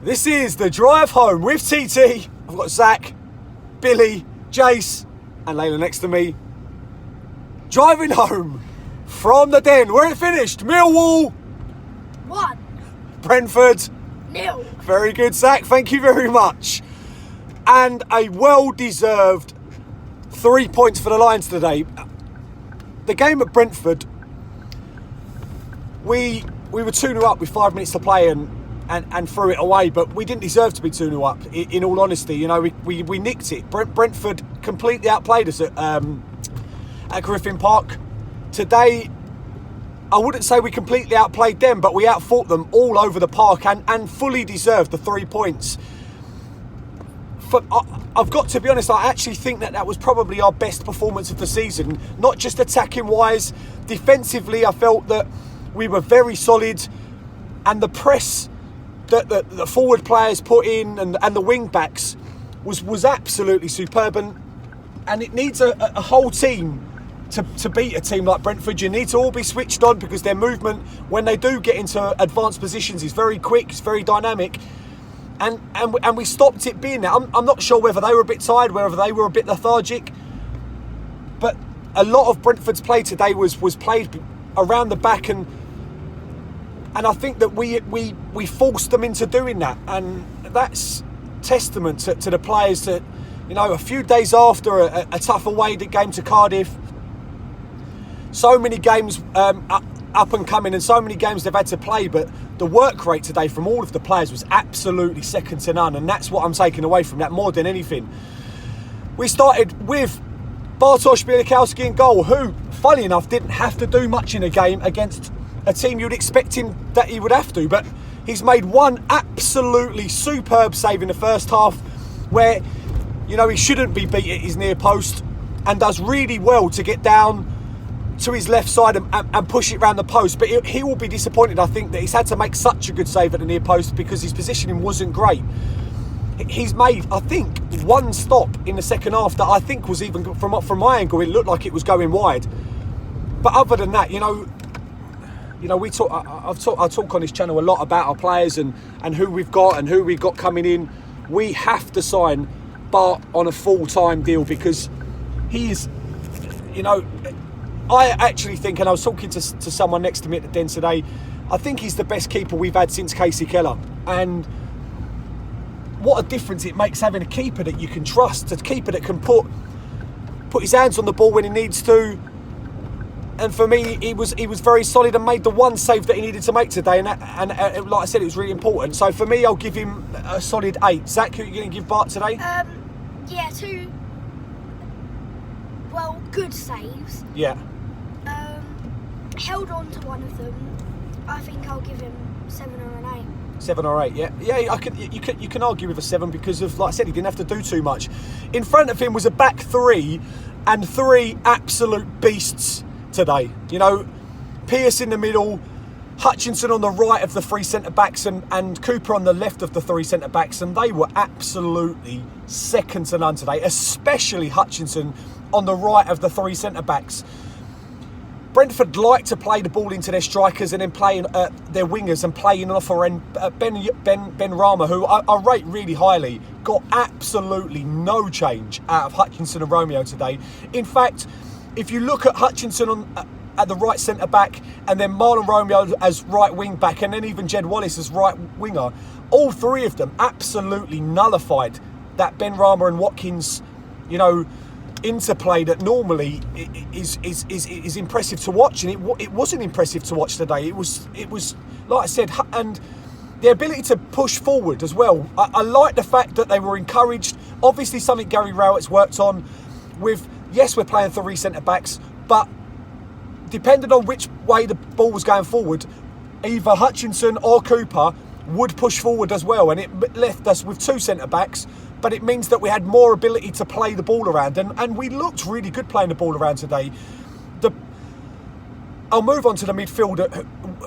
This is the drive home with TT. I've got Zach, Billy, Jace, and Layla next to me. Driving home from the den where it finished. Millwall 1. Brentford 0. Very good, Zach. Thank you very much. And a well-deserved 3 points for the Lions today. The game at Brentford, we were 2-0 up with 5 minutes to play and threw it away, but we didn't deserve to be 2-0 up, in all honesty. You know, we nicked it. Brentford completely outplayed us at Griffin Park. Today, I wouldn't say we completely outplayed them, but we outfought them all over the park and fully deserved the 3 points. I've got to be honest, I actually think that was probably our best performance of the season. Not just attacking wise, defensively I felt that we were very solid, and the press that the forward players put in and the wing backs was absolutely superb, and it needs a whole team to beat a team like Brentford. You need to all be switched on, because their movement when they do get into advanced positions is very quick, it's very dynamic, and we stopped it being that. I'm not sure whether they were a bit tired, whether they were a bit lethargic, but a lot of Brentford's play today was played around the back, and I think that we forced them into doing that, and that's testament to the players. That, you know, a few days after a tough away game to Cardiff, so many games up and coming, and so many games they've had to play, but the work rate today from all of the players was absolutely second to none, and that's what I'm taking away from that more than anything. We started with Bartosz Bielikowski in goal, who, funny enough, didn't have to do much in a game against a team you'd expect him that he would have to, but he's made one absolutely superb save in the first half where, you know, he shouldn't be beat at his near post, and does really well to get down to his left side and push it around the post. But he will be disappointed, I think, that he's had to make such a good save at the near post, because his positioning wasn't great. He's made, I think, one stop in the second half that I think was, even from my angle, it looked like it was going wide. But other than that, you know, I talk on this channel a lot about our players and who we've got and who we've got coming in. We have to sign Bart on a full-time deal, because he is, you know, I actually think, and I was talking to someone next to me at the den today, I think he's the best keeper we've had since Casey Keller. And what a difference it makes having a keeper that you can trust, a keeper that can put his hands on the ball when he needs to. And for me, he was very solid and made the one save that he needed to make today. And like I said, it was really important. So for me, I'll give him a solid 8. Zach, who are you going to give Bart today? Yeah, 2. Well, good saves. Yeah. Held on to one of them. I think I'll give him 7 or an 8. 7 or 8, yeah. You can argue with a 7, because of, like I said, he didn't have to do too much. In front of him was a back 3, and 3 absolute beasts today. You know, Pierce in the middle, Hutchinson on the right of the 3 centre-backs, and Cooper on the left of the 3 centre-backs, and they were absolutely second to none today, especially Hutchinson on the right of the 3 centre-backs. Brentford like to play the ball into their strikers and then playing their wingers and playing off a end. Ben Rama, who I rate really highly, got absolutely no change out of Hutchinson and Romeo today. In fact, if you look at Hutchinson at the right centre-back, and then Marlon Romeo as right wing-back, and then even Jed Wallace as right winger, all 3 of them absolutely nullified that Ben Rama and Watkins, you know, interplay that normally is impressive to watch, and it wasn't impressive to watch today. It was like I said, and the ability to push forward as well. I like the fact that they were encouraged. Obviously, something Gary Rowett's worked on with. Yes, we're playing 3 centre-backs, but depending on which way the ball was going forward, either Hutchinson or Cooper would push forward as well, and it left us with 2 centre-backs, but it means that we had more ability to play the ball around, and we looked really good playing the ball around today. I'll move on to the midfield,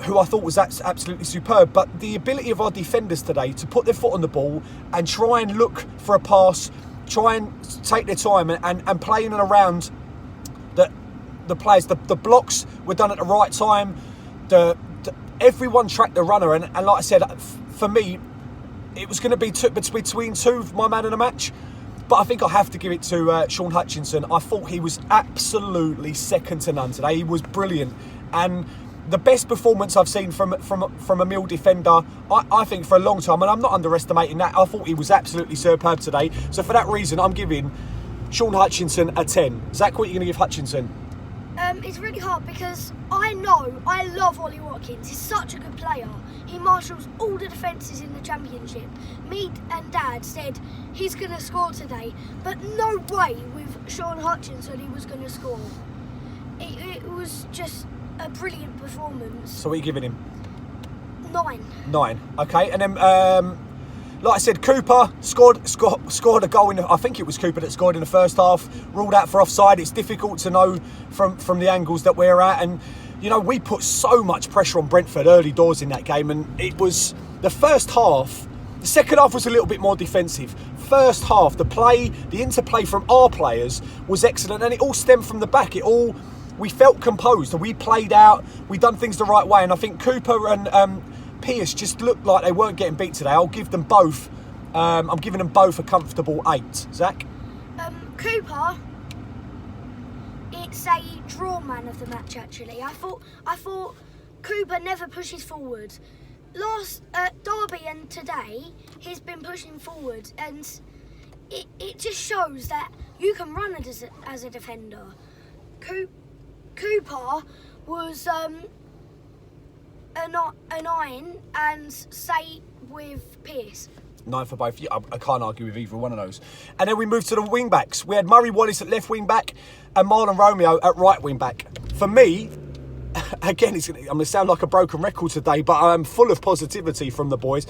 who I thought was absolutely superb, but the ability of our defenders today to put their foot on the ball and try and look for a pass, try and take their time and play in and around the players. The blocks were done at the right time. Everyone tracked the runner, and like I said, for me, it was going to be between two of my man of the match. But I think I have to give it to Sean Hutchinson. I thought he was absolutely second to none today. He was brilliant. And the best performance I've seen from a Mill defender, I think, for a long time. And I'm not underestimating that. I thought he was absolutely superb today. So for that reason, I'm giving Sean Hutchinson a 10. Zach, what are you going to give Hutchinson? It's really hard because I love Ollie Watkins. He's such a good player. He marshals all the defences in the Championship. Me and Dad said he's going to score today, but no way with Sean Hutchinson he was going to score. It was just a brilliant performance. So what are you giving him? 9. 9. Okay, and then like I said, Cooper scored a goal in. I think it was Cooper that scored in the first half. Ruled out for offside. It's difficult to know from the angles that we're at, and you know we put so much pressure on Brentford early doors in that game, and it was the first half. The second half was a little bit more defensive. First half, the interplay from our players was excellent, and it all stemmed from the back. We felt composed, and we played out. We done things the right way, and I think Cooper and Pierce just looked like they weren't getting beat today. I'll give them both. I'm giving them both a comfortable 8. Zach? Cooper, it's a draw man of the match. Actually, I thought Cooper never pushes forward. Last Derby and today, he's been pushing forward, and it just shows that you can run as a defender. Cooper was a 9, and say with Pierce. 9 for both. Yeah, I can't argue with either one of those. And then we moved to the wing backs. We had Murray Wallace at left wing back and Marlon Romeo at right wing back. For me, again, I'm going to sound like a broken record today, but I'm full of positivity from the boys.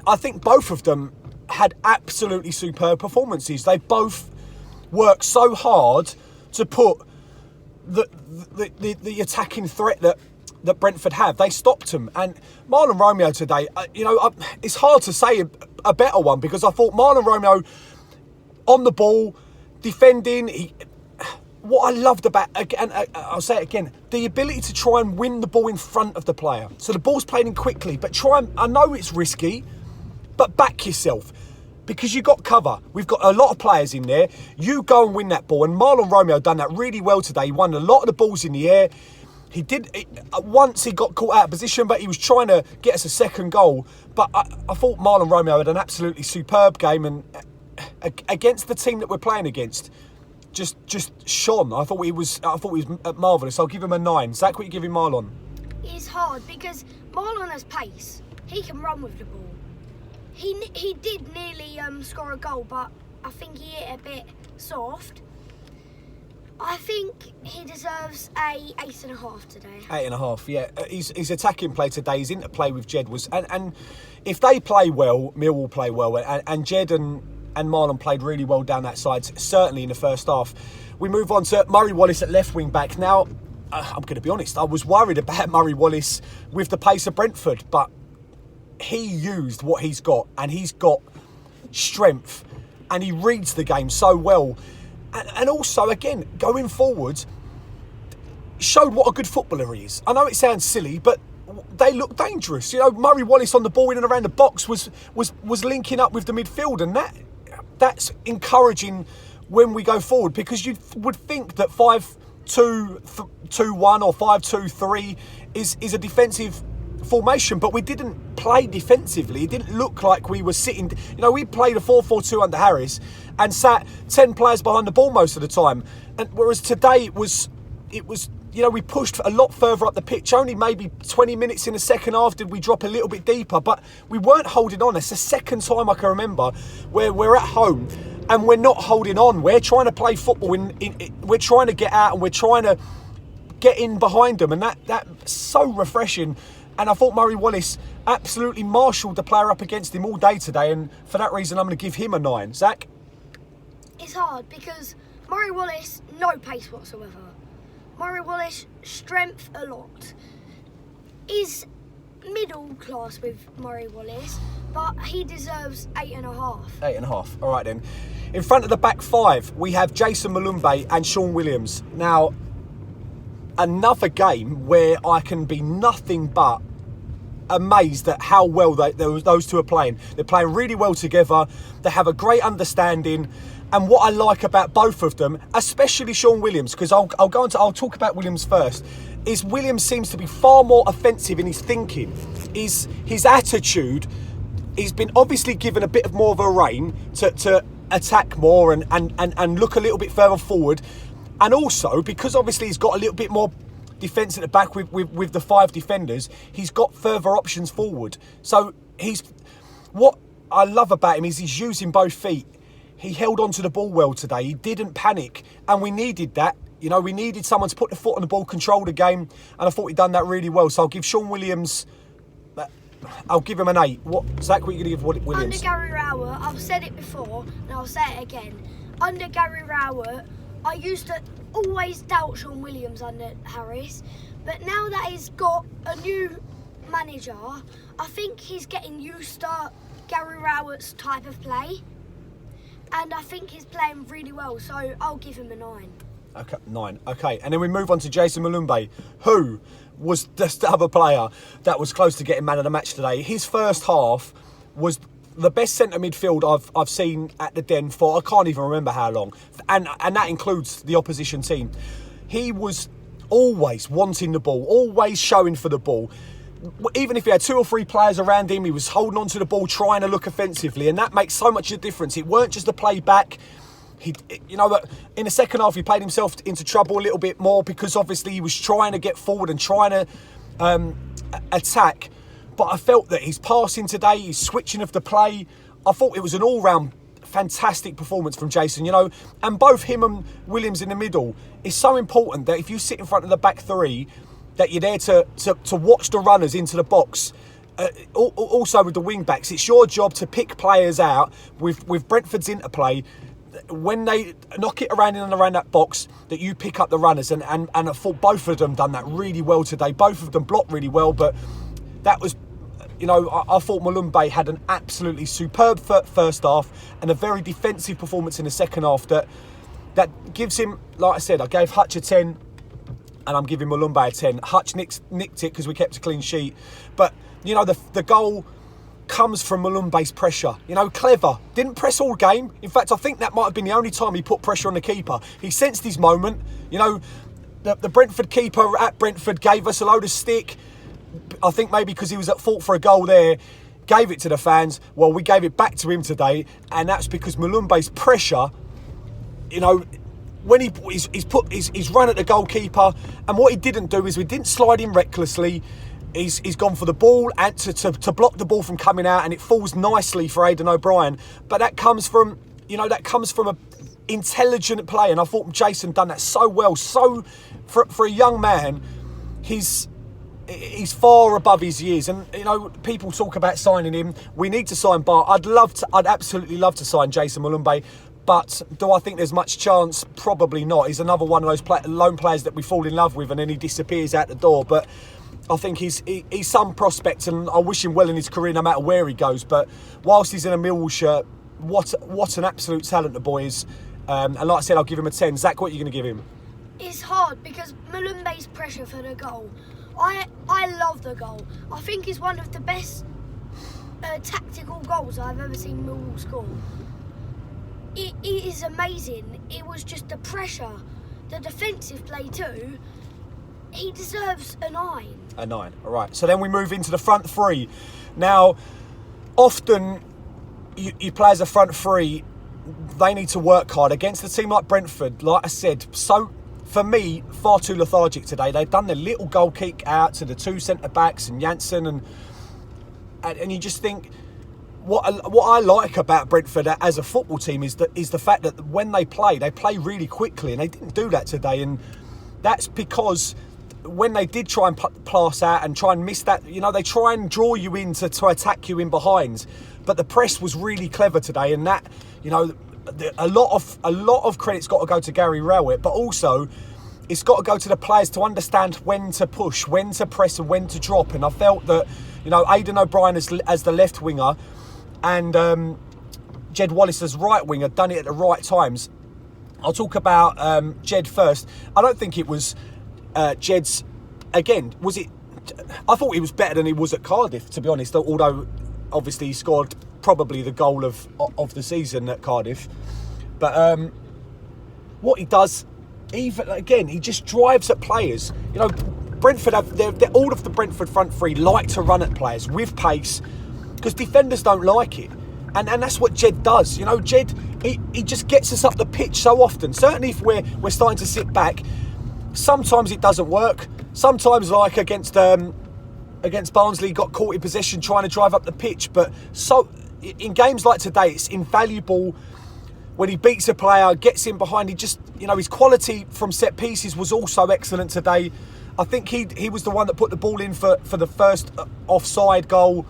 I think both of them had absolutely superb performances. They both worked so hard to put the attacking threat that Brentford have. They stopped them. And Marlon Romeo today, it's hard to say a better one, because I thought Marlon Romeo on the ball, defending, what I loved about, again, I'll say it again, the ability to try and win the ball in front of the player. So the ball's played in quickly, but I know it's risky, but back yourself, because you got cover. We've got a lot of players in there. You go and win that ball. And Marlon Romeo done that really well today. He won a lot of the balls in the air. He did, once he got caught out of position, but he was trying to get us a second goal. But I thought Marlon Romeo had an absolutely superb game, and against the team that we're playing against, just shone. I thought he was marvellous. I'll give him a 9. Zach, what are you giving Marlon? It's hard because Marlon has pace. He can run with the ball. He did nearly score a goal, but I think he hit a bit soft. I think he deserves a 8.5 today. 8.5, yeah. His attacking play today, his interplay with Jed was... And if they play well, Millwall play well. And Jed and Marlon played really well down that side, certainly in the first half. We move on to Murray Wallace at left wing back. Now, I'm going to be honest, I was worried about Murray Wallace with the pace of Brentford, but he used what he's got, and he's got strength, and he reads the game so well. And also, again, going forward, showed what a good footballer he is. I know it sounds silly, but they look dangerous. You know, Murray Wallace on the ball in and around the box was linking up with the midfield, and that's encouraging when we go forward, because you would think that 5-2-1 or 5-2-3 is a defensive formation, but we didn't play defensively. It didn't look like we were sitting. You know, we played a 4-4-2 under Harris and sat 10 players behind the ball most of the time. And whereas today it was we pushed a lot further up the pitch. Only maybe 20 minutes in the second half did we drop a little bit deeper, but we weren't holding on. It's the second time I can remember where we're at home and we're not holding on. We're trying to play football. We're trying to get out and we're trying to get in behind them, and that's so refreshing. And I thought Murray Wallace absolutely marshalled the player up against him all day today, and for that reason I'm going to give him a 9. Zach? It's hard because Murray Wallace, no pace whatsoever. Murray Wallace, strength a lot. Is middle class with Murray Wallace, but he deserves 8.5. 8.5. All right then. In front of the back 5, we have Jason Malumbe and Sean Williams. Now, another game where I can be nothing but amazed at how well those two are playing. They're playing really well together. They have a great understanding. And what I like about both of them, especially Sean Williams, because I'll talk about Williams first, is Williams seems to be far more offensive in his thinking. His attitude, he's been obviously given a bit of more of a rein to attack more and look a little bit further forward. And also, because obviously he's got a little bit more defence at the back with the 5 defenders, he's got further options forward. So what I love about him is he's using both feet. He held on to the ball well today. He didn't panic, and we needed that. You know, we needed someone to put the foot on the ball, control the game, and I thought he'd done that really well. So I'll give Sean Williams, I'll give him an 8. Zach, what are you going to give Williams? Under Gary Rowett, I've said it before, and I'll say it again. Under Gary Rowett, I used to always doubt Sean Williams under Harris, but now that he's got a new manager, I think he's getting used to Gary Rowett's type of play, and I think he's playing really well, so I'll give him a 9. Okay, 9. Okay, and then we move on to Jason Mulumbe, who was just the other player that was close to getting man of the match today. His first half was the best centre midfield I've seen at the Den for I can't even remember how long, and that includes the opposition team. He was always wanting the ball, always showing for the ball. Even if he had 2 or 3 players around him, he was holding on to the ball, trying to look offensively, and that makes so much of a difference. It weren't just a play back. In the second half, he played himself into trouble a little bit more because obviously he was trying to get forward and trying to attack. But I felt that his passing today, his switching of the play, I thought it was an all-round fantastic performance from Jason, and both him and Williams in the middle. It's so important that if you sit in front of the back 3, that you're there to watch the runners into the box. Also with the wing backs, it's your job to pick players out with Brentford's interplay. When they knock it around in and around that box, that you pick up the runners, and I thought both of them done that really well today. Both of them blocked really well, but that was, I thought Mulumbe had an absolutely superb first half and a very defensive performance in the second half that gives him, like I said, I gave Hutch a 10 and I'm giving Mulumbe a 10. Hutch nicked it because we kept a clean sheet, but the goal comes from Mulumbe's pressure. Clever. Didn't press all game. In fact, I think that might have been the only time he put pressure on the keeper. He sensed his moment. The Brentford keeper at Brentford gave us a load of stick. I think maybe because he was at fault for a goal there, gave it to the fans. Well, we gave it back to him today, and that's because Mulumbe's pressure, when he's run at the goalkeeper, and what he didn't do is we didn't slide in recklessly. He's gone for the ball and to block the ball from coming out, and it falls nicely for Aidan O'Brien. But that comes from a intelligent play, and I thought Jason done that so well. So for a young man, he's far above his years, and people talk about signing him. We need to sign Bart. I'd absolutely love to sign Jason Mulumbe, but do I think there's much chance? Probably not. He's another one of those lone players that we fall in love with and then he disappears out the door. But I think he's some prospect, and I wish him well in his career no matter where he goes. But whilst he's in a Millwall shirt, what an absolute talent the boy is. And like I said, I'll give him a 10. Zach, what are you going to give him? It's hard because Mulumbe's pressure for the goal. I love the goal. I think it's one of the best tactical goals I've ever seen Millwall score. It is amazing. It was just the pressure, the defensive play too. He deserves a 9. A 9, all right. So then we move into the front 3. Now, often you play as a front 3, they need to work hard against a team like Brentford. Like I said, so for me, far too lethargic today. They've done their little goal kick out to the 2 centre-backs and Janssen, and you just think, what I like about Brentford as a football team is the fact that when they play really quickly, and they didn't do that today, and that's because when they did try and pass out and try and miss that, they try and draw you in to attack you in behind. But the press was really clever today, and that, a lot of credit's got to go to Gary Rowett, but also it's got to go to the players to understand when to push, when to press, and when to drop. And I felt that, Aidan O'Brien as the left winger and Jed Wallace as right winger done it at the right times. I'll talk about Jed first. I don't think it was Jed's, again, was it I thought he was better than he was at Cardiff, to be honest. Although, obviously, he scored probably the goal of the season at Cardiff. But what he does, even again, he just drives at players. You know, Brentford all of the Brentford front three like to run at players with pace because defenders don't like it. And that's what Jed does. You know, Jed, he just gets us up the pitch so often. Certainly if we're starting to sit back, sometimes it doesn't work. Sometimes, like against Barnsley, got caught in possession trying to drive up the pitch. But so in games like today, it's invaluable when he beats a player, gets in behind. He just, you know, his quality from set pieces was also excellent today. I think he was the one that put the ball in for the first offside goal.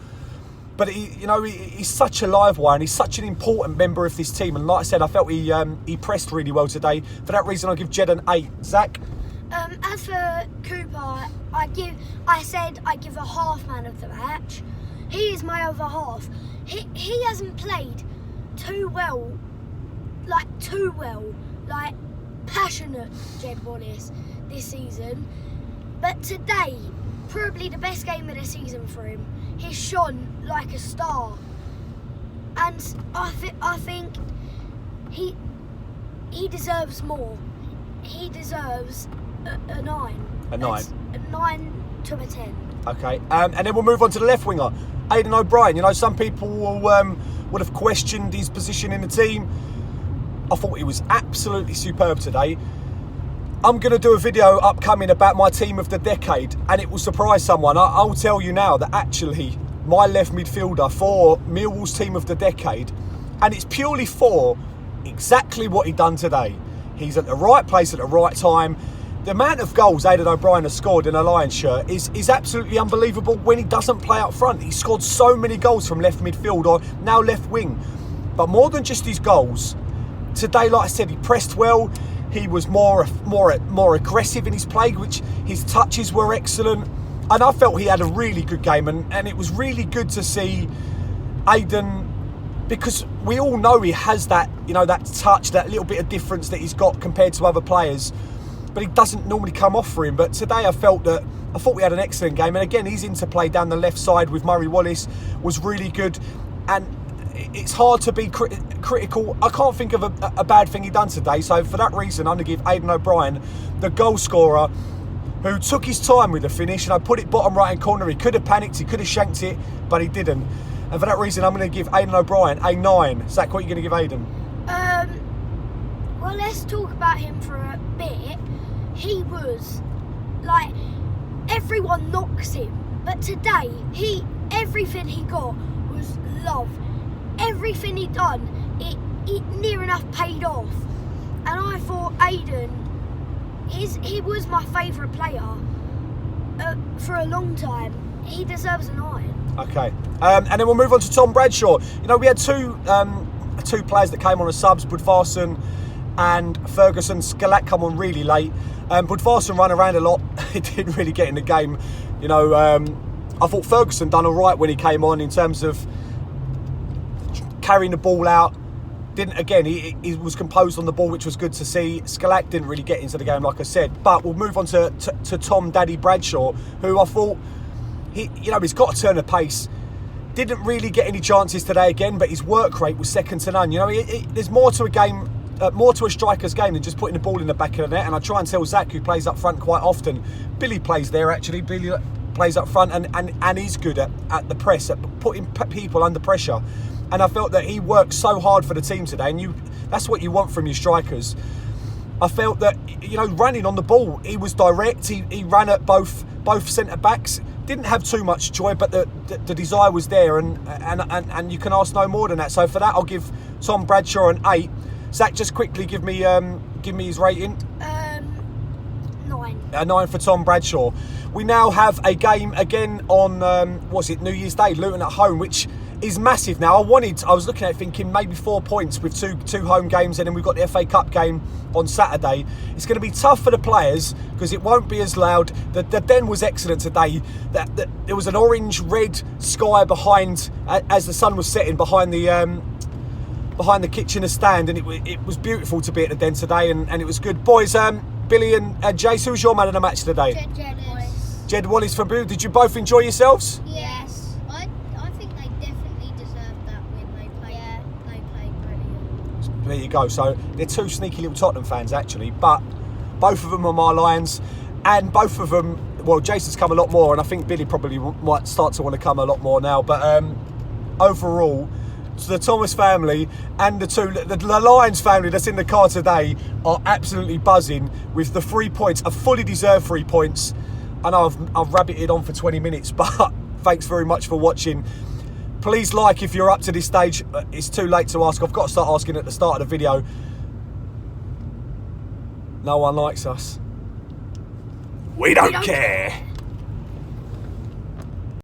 But he's such a live wire and he's such an important member of this team. And like I said, I felt he pressed really well today. For that reason, I'll give Jed an 8. Zach? As for Cooper, I said I give a half man of the match. He is my other half. He hasn't played too well, like passionate Jed Wallace this season. But today, probably the best game of the season for him. He shone like a star, and I think he deserves more. He deserves a 9. A 9. A 9 to a 10. Okay, and then we'll move on to the left winger, Aidan O'Brien. You know, some people would have questioned his position in the team. I thought he was absolutely superb today. I'm going to do a video upcoming about my team of the decade, and it will surprise someone. I'll tell you now that actually my left midfielder for Millwall's team of the decade, and it's purely for exactly what he done today. He's at the right place at the right time. The amount of goals Aidan O'Brien has scored in a Lions shirt is absolutely unbelievable when he doesn't play up front. He's scored so many goals from left midfield or now left wing. But more than just his goals, today, like I said, he pressed well. He was more aggressive in his play, which his touches were excellent. And I felt he had a really good game. And it was really good to see Aidan, because we all know he has that, you know, that touch, that little bit of difference that he's got compared to other players. But he doesn't normally come off for him. But today I thought we had an excellent game. And again, his interplay down the left side with Murray Wallace was really good. And it's hard to be critical. I can't think of a bad thing he done today. So for that reason, I'm going to give Aidan O'Brien, the goal scorer, who took his time with the finish. And I put it bottom right hand corner. He could have panicked, he could have shanked it, but he didn't. And for that reason, I'm going to give Aidan O'Brien a 9. Zach, what are you going to give Aidan? Well, let's talk about him for a bit. He was, like, everyone knocks him. But today, everything he got was love. Everything he done, it near enough paid off. And I thought Aidan, he was my favourite player for a long time. He deserves a 9. Okay, and then we'll move on to Tom Bradshaw. You know, we had two players that came on as subs, Budvarsson and Ferguson. Skalak come on really late. Budvarsson ran around a lot. He didn't really get in the game. You know, I thought Ferguson done all right when he came on in terms of carrying the ball out. He was composed on the ball, which was good to see. Skalak didn't really get into the game, like I said. But we'll move on to Tom Daddy Bradshaw, who I thought, he's got to turn the pace. Didn't really get any chances today again, but his work rate was second to none. You know, there's more to a game, more to a striker's game than just putting the ball in the back of the net. And I try and tell Zach, who plays up front quite often, Billy plays there actually. Billy plays up front and is good at the press, at putting people under pressure. And I felt that he worked so hard for the team today, and that's what you want from your strikers. I felt that, you know, running on the ball, he was direct. He ran at both centre backs. Didn't have too much joy, but the desire was there, and you can ask no more than that. So for that, I'll give Tom Bradshaw an 8. Zach, just quickly give me his rating. 9. A 9 for Tom Bradshaw. We now have a game again on New Year's Day, Luton at home, which is massive now. I was looking at it thinking maybe 4 points with two home games, and then we've got the FA Cup game on Saturday. It's going to be tough for the players because it won't be as loud. The Den was excellent today. There was an orange-red sky behind as the sun was setting behind the Kitchener stand, and it was beautiful to be at the Den today, and it was good. Boys, Billy and Jace, who's your man of the match today? Jed Dennis. Jed Wallace from Boo. Did you both enjoy yourselves? Yes. I think they definitely deserved that win. They played brilliant. There you go. So they're two sneaky little Tottenham fans actually, but both of them are my Lions, and both of them. Well, Jason's come a lot more, and I think Billy probably might start to want to come a lot more now. But overall, the Thomas family and the Lions family that's in the car today are absolutely buzzing with the 3 points, a fully deserved 3 points. I know I've rabbited on for 20 minutes, but thanks very much for watching. Please like if you're up to this stage. It's too late to ask. I've got to start asking at the start of the video. No one likes us. We don't care.